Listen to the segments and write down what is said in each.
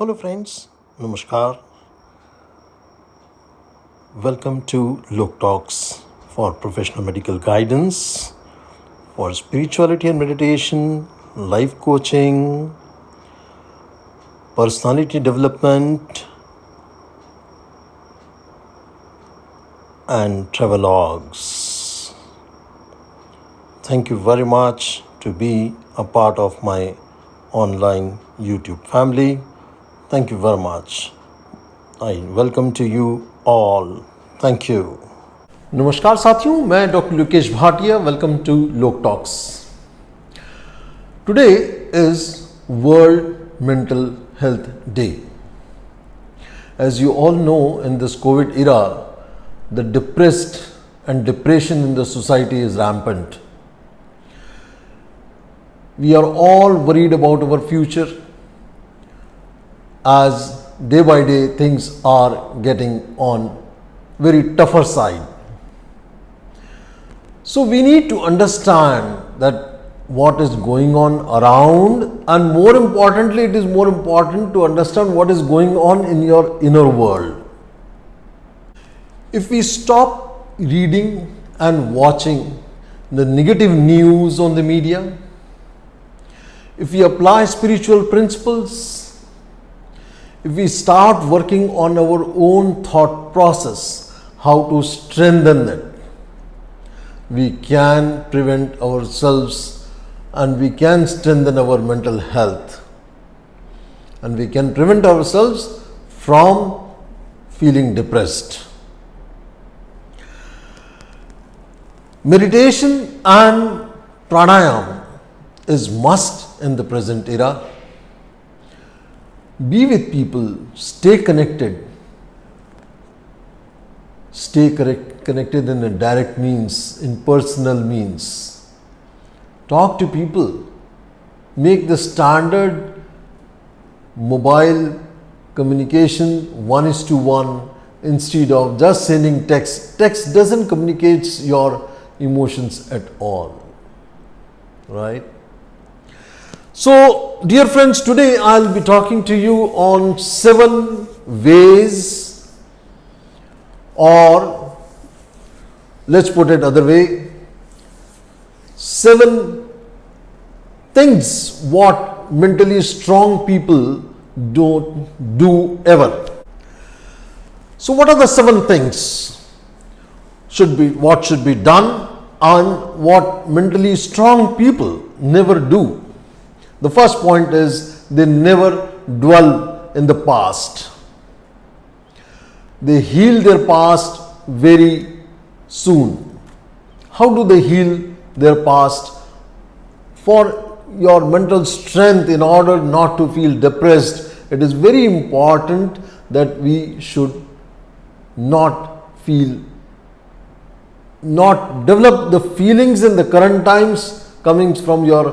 Hello, friends. Namaskar. Welcome to Lok Talks for professional medical guidance, for spirituality and meditation, life coaching, personality development, and travelogues. Thank you very much to be a part of my online YouTube family. Thank you very much. I welcome to you all. Thank you. नमस्कार साथियों, मैं doctor Lokesh Bhatia. Welcome to Lok talks. Today is world mental health day. As you all know, in this COVID era, the depressed and depression in the society is rampant. We are all worried about our future as day by day things are getting on very tougher side. So we need to understand that what is going on around, and more importantly, it is more important to understand what is going on in your inner world. If we stop reading and watching the negative news on the media, if we apply spiritual principles, if we start working on our own thought process, how to strengthen it, we can prevent ourselves and we can strengthen our mental health, and we can prevent ourselves from feeling depressed. Meditation and pranayama is must in the present era. Be with people, stay connected. Stay connected in a direct means, in personal means. Talk to people. Make the standard mobile communication 1:1 instead of just sending text. Text doesn't communicate your emotions at all. Right? So, dear friends, today I'll be talking to you on 7 ways, or let's put it other way, 7 things what mentally strong people don't do ever. So, what are the 7 things what should be done and what mentally strong people never do? The first point is they never dwell in the past. They heal their past very soon. How do they heal their past? For your mental strength, in order not to feel depressed, it is very important that we should not develop the feelings in the current times coming from your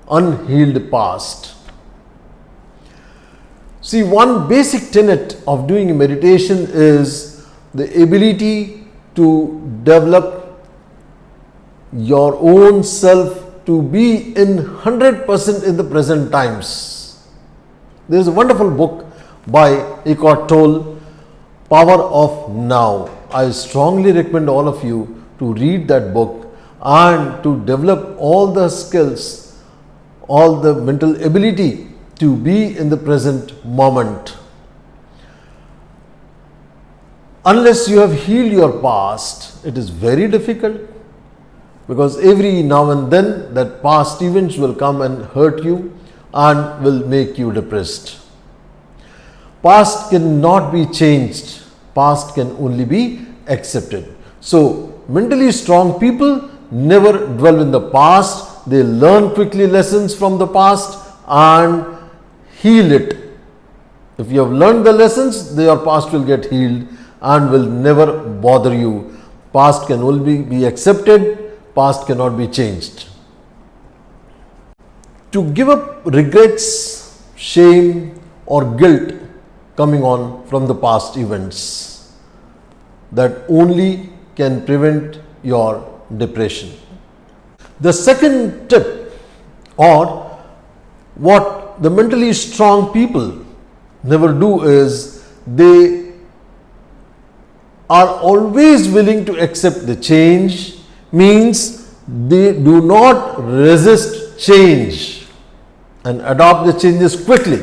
unhealed past. See, one basic tenet of doing meditation is the ability to develop your own self to be in 100% in the present times. There is a wonderful book by Eckhart Tolle, Power of Now. I strongly recommend all of you to read that book and to develop all the skills, all the mental ability to be in the present moment. Unless you have healed your past, it is very difficult, because every now and then that past events will come and hurt you and will make you depressed. Past cannot be changed. Past can only be accepted. So, mentally strong people never dwell in the past. They learn quickly lessons from the past and heal it. If you have learned the lessons, your past will get healed and will never bother you. Past can only be accepted, past cannot be changed. To give up regrets, shame or guilt coming on from the past events, that only can prevent your depression. The second tip, or what the mentally strong people never do is they are always willing to accept the change, means they do not resist change and adopt the changes quickly.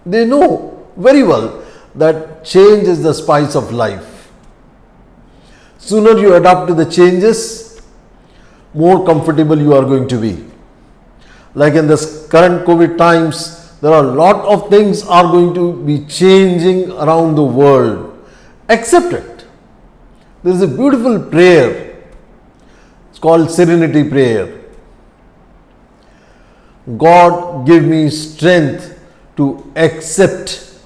They know very well that change is the spice of life. Sooner you adapt to the changes, more comfortable you are going to be. Like in this current COVID times, there are a lot of things are going to be changing around the world. Accept it. There is a beautiful prayer. It's called Serenity Prayer. God, give me strength to accept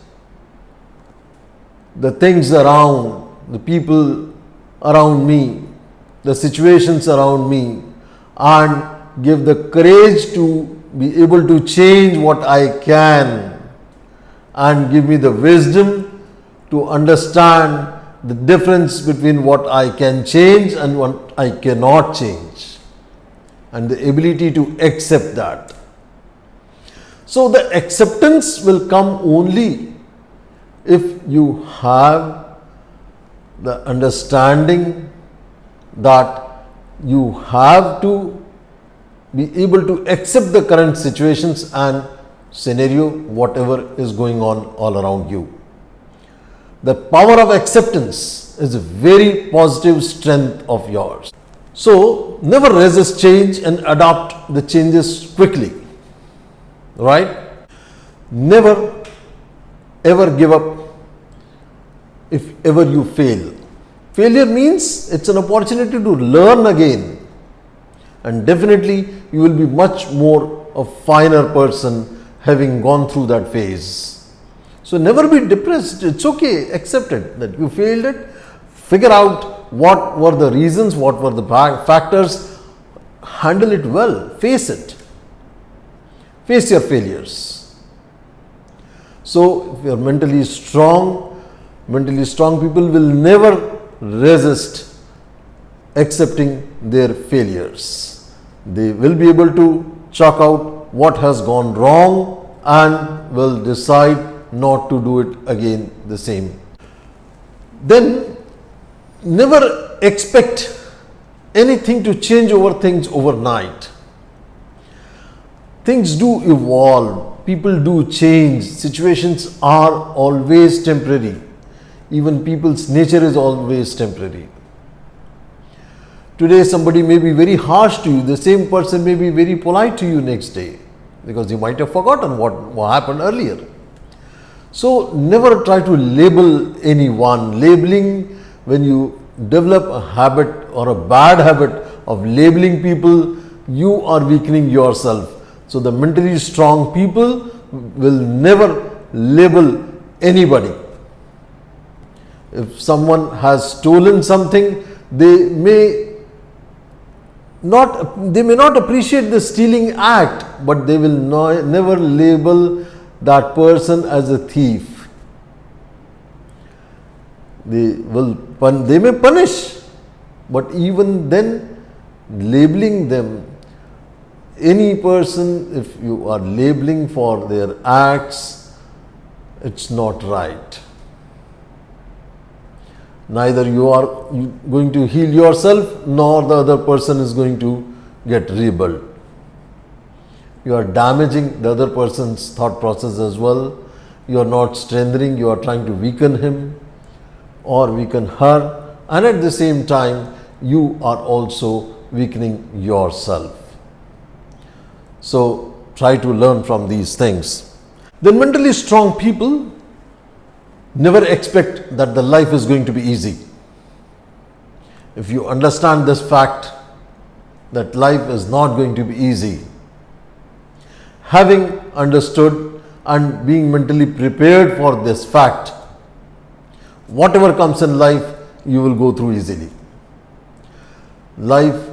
the things around, the people around me, the situations around me, and give the courage to be able to change what I can, and give me the wisdom to understand the difference between what I can change and what I cannot change, and the ability to accept that. So the acceptance will come only if you have the understanding that you have to be able to accept the current situations and scenario, whatever is going on all around you. The power of acceptance is a very positive strength of yours. So never resist change and adopt the changes quickly. Right? Never ever give up if ever you fail. Failure means it's an opportunity to learn again, and definitely you will be much more a finer person having gone through that phase. So never be depressed. It's okay. Accept it that you failed it. Figure out what were the reasons, what were the factors. Handle it well. Face it. Face your failures. So if you are mentally strong people will never resist accepting their failures. They will be able to chalk out what has gone wrong and will decide not to do it again the same. Then never expect anything to change over things overnight. Things do evolve, people do change, situations are always temporary. Even people's nature is always temporary. Today somebody may be very harsh to you, the same person may be very polite to you next day, because you might have forgotten what happened earlier. So never try to label anyone. Labeling, when you develop a habit or a bad habit of labeling people, you are weakening yourself. So the mentally strong people will never label anybody. If someone has stolen something, they may not appreciate the stealing act, but they will never label that person as a thief. They may punish, but even then, labeling them, any person, if you are labeling for their acts, it's not right. Neither you are going to heal yourself, nor the other person is going to get rebuilt. You are damaging the other person's thought process as well. You are not strengthening, you are trying to weaken him or weaken her, and at the same time you are also weakening yourself. So try to learn from these things. Then mentally strong people never expect that the life is going to be easy. If you understand this fact that life is not going to be easy, having understood and being mentally prepared for this fact, whatever comes in life, you will go through easily. Life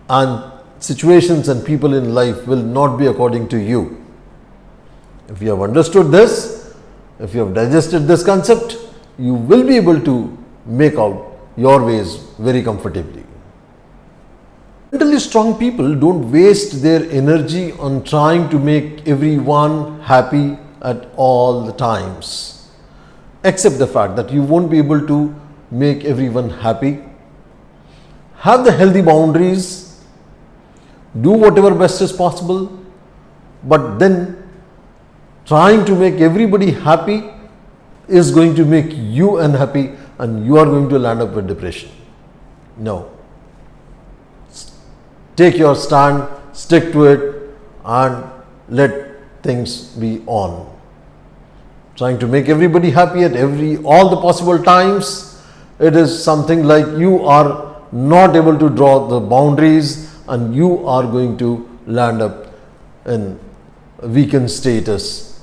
and situations and people in life will not be according to you. If you have understood this, if you have digested this concept, you will be able to make out your ways very comfortably. Mentally strong people don't waste their energy on trying to make everyone happy at all the times. Accept the fact that you won't be able to make everyone happy. Have the healthy boundaries. Do whatever best is possible. But then trying to make everybody happy is going to make you unhappy and you are going to land up with depression. No. Take your stand, stick to it, and let things be on. Trying to make everybody happy at all the possible times, it is something like you are not able to draw the boundaries and you are going to land up in a weakened status.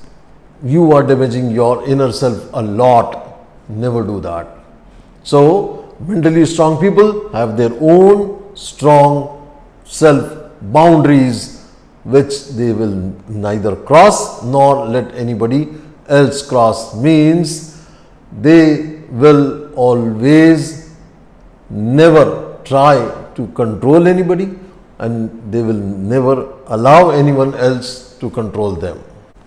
You are damaging your inner self a lot. Never do that. So, mentally strong people have their own strong self boundaries which they will neither cross nor let anybody else cross. Means they will always never try to control anybody and they will never allow anyone else to control them.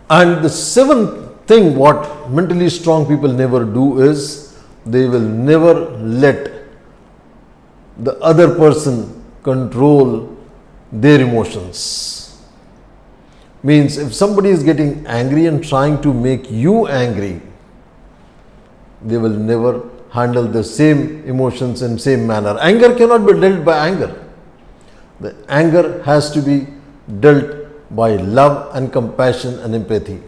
And the seventh thing what mentally strong people never do is they will never let the other person control their emotions. Means if somebody is getting angry and trying to make you angry, they will never handle the same emotions in same manner. Anger cannot be dealt by anger. The anger has to be dealt by love and compassion and empathy.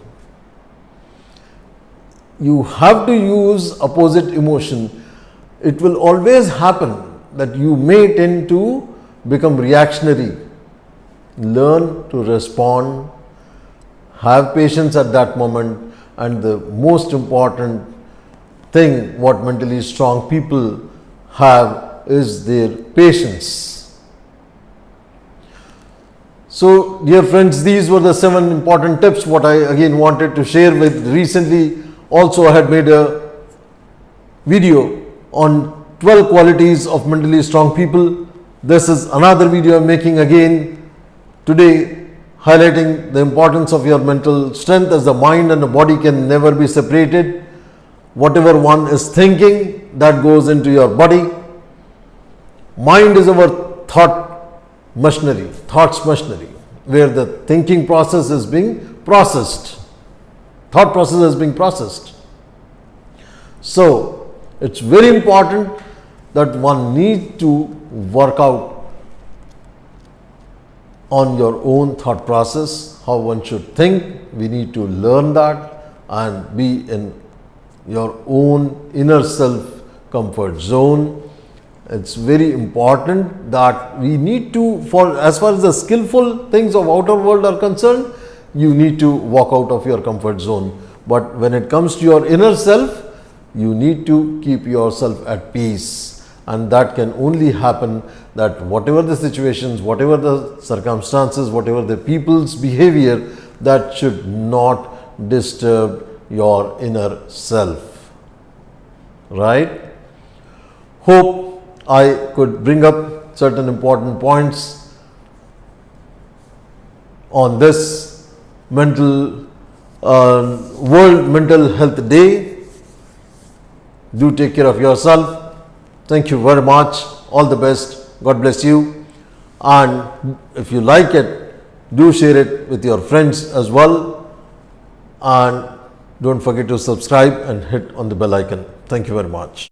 You have to use opposite emotion. It will always happen that you may tend to become reactionary. Learn to respond, have patience at that moment, and the most important thing what mentally strong people have is their patience. So, dear friends, these were the 7 important tips what I again wanted to share with. Recently also I had made a video on 12 qualities of mentally strong people. This is another video I am making again today, highlighting the importance of your mental strength, as the mind and the body can never be separated. Whatever one is thinking, that goes into your body. Mind is our thoughts machinery, where the thinking process is being processed. Thought process is being processed. So, it's very important that one needs to work out on your own thought process, how one should think. We need to learn that and be in your own inner self comfort zone. It's very important that we need to, for as far as the skillful things of outer world are concerned, you need to walk out of your comfort zone. But when it comes to your inner self, you need to keep yourself at peace, and that can only happen that whatever the situations, whatever the circumstances, whatever the people's behavior, that should not disturb your inner self. Right? Hope I could bring up certain important points on this World Mental Health Day. Do take care of yourself. Thank you very much. All the best. God bless you. And if you like it, do share it with your friends as well. And don't forget to subscribe and hit on the bell icon. Thank you very much.